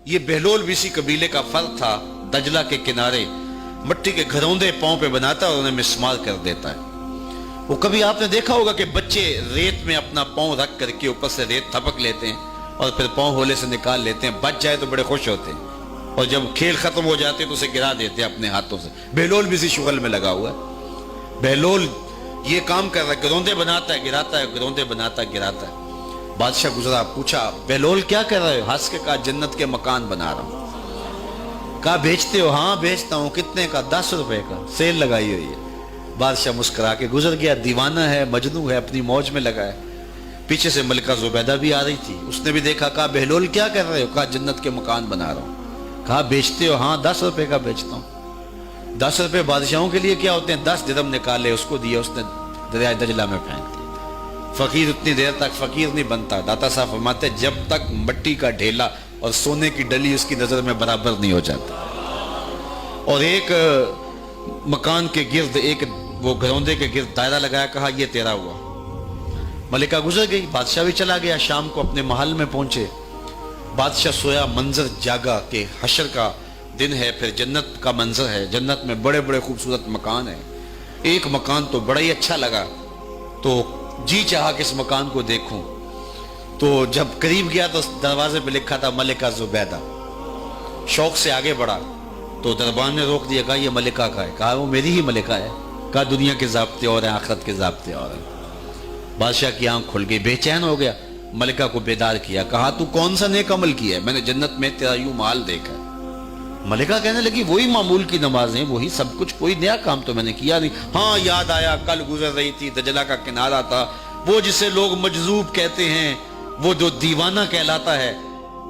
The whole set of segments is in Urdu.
یہ بہلول بھی اسی قبیلے کا فرد تھا، دجلہ کے کنارے مٹی کے گھروندے پاؤں پہ بناتا ہے اور انہیں مسمار کر دیتا ہے۔ وہ کبھی آپ نے دیکھا ہوگا کہ بچے ریت میں اپنا پاؤں رکھ کر کے اوپر سے ریت تھپک لیتے ہیں اور پھر پاؤں ہولے سے نکال لیتے ہیں، بچ جائے تو بڑے خوش ہوتے ہیں، اور جب کھیل ختم ہو جاتے ہیں تو اسے گرا دیتے ہیں اپنے ہاتھوں سے۔ بہلول بھی اسی شغل میں لگا ہوا ہے۔ بہلول یہ کام کر رہا ہے، گروندے بناتا ہے گراتا ہے، گروندے بناتا ہے گراتا ہے۔ بادشاہ گزرا، پوچھا بہلول کیا کر رہے ہو؟ ہنس کے کہا جنت کے مکان بنا رہا ہوں۔ کہا بیچتے ہو؟ ہاں بیچتا ہوں۔ کتنے کا؟ 10 روپے کا، سیل لگائی ہوئی ہے۔ بادشاہ مسکرا کے گزر گیا، دیوانہ ہے، مجنوں ہے، اپنی موج میں لگا ہے۔ پیچھے سے ملکہ زبیدہ بھی آ رہی تھی، اس نے بھی دیکھا، کہا بہلول کیا کر رہے ہو؟ کہا جنت کے مکان بنا رہا ہوں۔ کہا بیچتے ہو؟ ہاں 10 روپے کا بیچتا ہوں۔ 10 روپے بادشاہوں کے لیے کیا ہوتے ہیں؟ 10 درہم نکالے، اس کو دیا، اس نے دریائے دجلہ میں پھینک دیا۔ فقیر اتنی دیر تک فقیر نہیں بنتا، داتا صاحب فرماتے جب تک مٹی کا ڈھیلا اور سونے کی ڈلی اس کی نظر میں برابر نہیں ہو جاتا۔ اور ایک مکان کے گرد، ایک وہ گھروندے کے گرد دائرہ لگایا، کہا یہ تیرا ہوا۔ ملکہ گزر گئی، بادشاہ بھی چلا گیا۔ شام کو اپنے محل میں پہنچے، بادشاہ سویا، منظر جاگا کہ حشر کا دن ہے، پھر جنت کا منظر ہے، جنت میں بڑے بڑے خوبصورت مکان ہیں۔ ایک مکان تو بڑا ہی اچھا لگا، تو جی چاہا کہ اس مکان کو دیکھوں۔ تو جب قریب گیا تو دروازے پہ لکھا تھا ملکہ زبیدہ۔ شوق سے آگے بڑھا تو دربان نے روک دیا، کہا یہ ملکہ کا ہے؟ کہا وہ میری ہی ملکہ ہے۔ کہا دنیا کے ضابطے اور ہیں، آخرت کے ضابطے اور ہیں۔ بادشاہ کی آنکھ کھل گئی، بے چین ہو گیا، ملکہ کو بیدار کیا، کہا تو کون سا نیک عمل کیا ہے؟ میں نے جنت میں تیرا یوں محل دیکھا ہے۔ ملکہ کہنے لگی وہی معمول کی نمازیں، وہی سب کچھ، کوئی نیا کام تو میں نے کیا نہیں۔ ہاں یاد آیا، کل گزر رہی تھی، دجلہ کا کنارہ تھا، وہ جسے لوگ مجذوب کہتے ہیں، وہ جو دیوانہ کہلاتا ہے،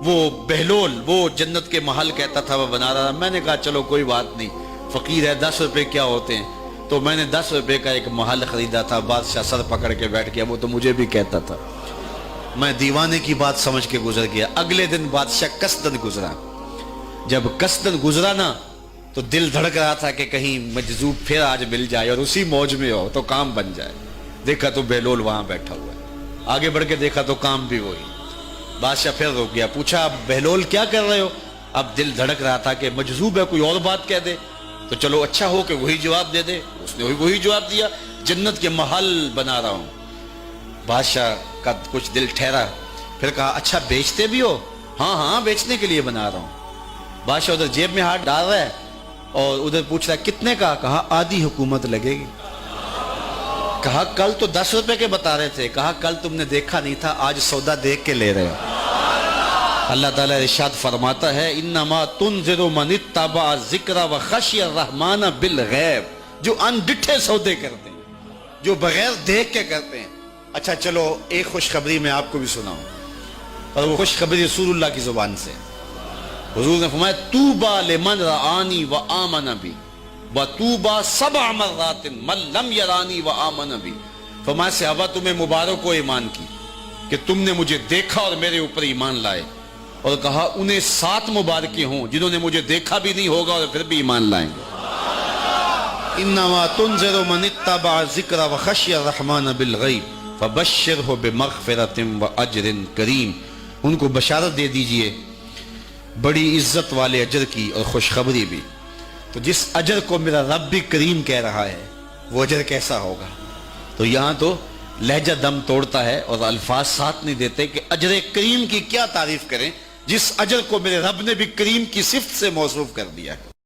وہ بہلول، وہ جنت کے محل کہتا تھا، وہ بنا رہا۔ میں نے کہا چلو کوئی بات نہیں، فقیر ہے، 10 روپے کیا ہوتے ہیں؟ تو میں نے 10 روپے کا ایک محل خریدا تھا۔ بادشاہ سر پکڑ کے بیٹھ گیا، وہ تو مجھے بھی کہتا تھا۔ میں دیوانے کی بات سمجھ کے گزر گیا۔ اگلے دن بادشاہ قصدن گزرا۔ جب قصدن گزرا نا تو دل دھڑک رہا تھا کہ کہیں مجذوب پھر آج مل جائے اور اسی موج میں ہو تو کام بن جائے۔ دیکھا تو بہلول وہاں بیٹھا ہوا ہے، آگے بڑھ کے دیکھا تو کام بھی وہی۔ بادشاہ پھر رک گیا، پوچھا بہلول کیا کر رہے ہو؟ اب دل دھڑک رہا تھا کہ مجذوب ہے، کوئی اور بات کہہ دے تو چلو اچھا ہو کہ وہی جواب دے دے۔ اس نے وہی جواب دیا، جنت کے محل بنا رہا ہوں۔ بادشاہ کا کچھ دل ٹھہرا، پھر کہا اچھا بیچتے بھی ہو؟ ہاں ہاں بیچنے کے لیے بنا رہا ہوں۔ بادشاہ ادھر جیب میں ہاتھ ڈال رہا ہے اور ادھر پوچھ رہا ہے کتنے کا؟ کہا آدھی حکومت لگے گی۔ کہا کل تو 10 روپے کے بتا رہے تھے۔ کہا کل تم نے دیکھا نہیں تھا، آج سودا دیکھ کے لے رہے ہو۔ اللہ تعالیٰ ارشاد فرماتا ہے انما تنذر من اتبع الذکر وخشی الرحمن بالغیب، جو ان ڈٹھے سودے کرتے ہیں، جو بغیر دیکھ کے کرتے ہیں۔ اچھا چلو ایک خوشخبری میں آپ کو بھی سناؤں، اور وہ خوشخبری رسول اللہ کی زبان سے۔ حضور نے فرمایا طوبی لمن رآنی وآمن بی وطوبی 7 مرات من لم یرانی وآمن بی۔ فرمایا صحابہ تمہیں مبارک ہو ایمان کی کہ تم نے مجھے دیکھا اور میرے اوپر ایمان لائے، اور کہا انہیں 7 مبارکیں ہوں جنہوں نے مجھے دیکھا بھی نہیں ہوگا اور پھر بھی ایمان لائیں گے۔ انما تنذر من اتبع الذکر وخشی الرحمن بالغیب فبشرہ بمغفرۃ واجر کریم۔ ان کو بشارت دے دیجئے بڑی عزت والے اجر کی اور خوشخبری بھی۔ تو جس اجر کو میرا رب بھی کریم کہہ رہا ہے وہ اجر کیسا ہوگا؟ تو یہاں تو لہجہ دم توڑتا ہے اور الفاظ ساتھ نہیں دیتے کہ اجر کریم کی کیا تعریف کریں جس اجر کو میرے رب نے بھی کریم کی صفت سے موصوف کر دیا ہے۔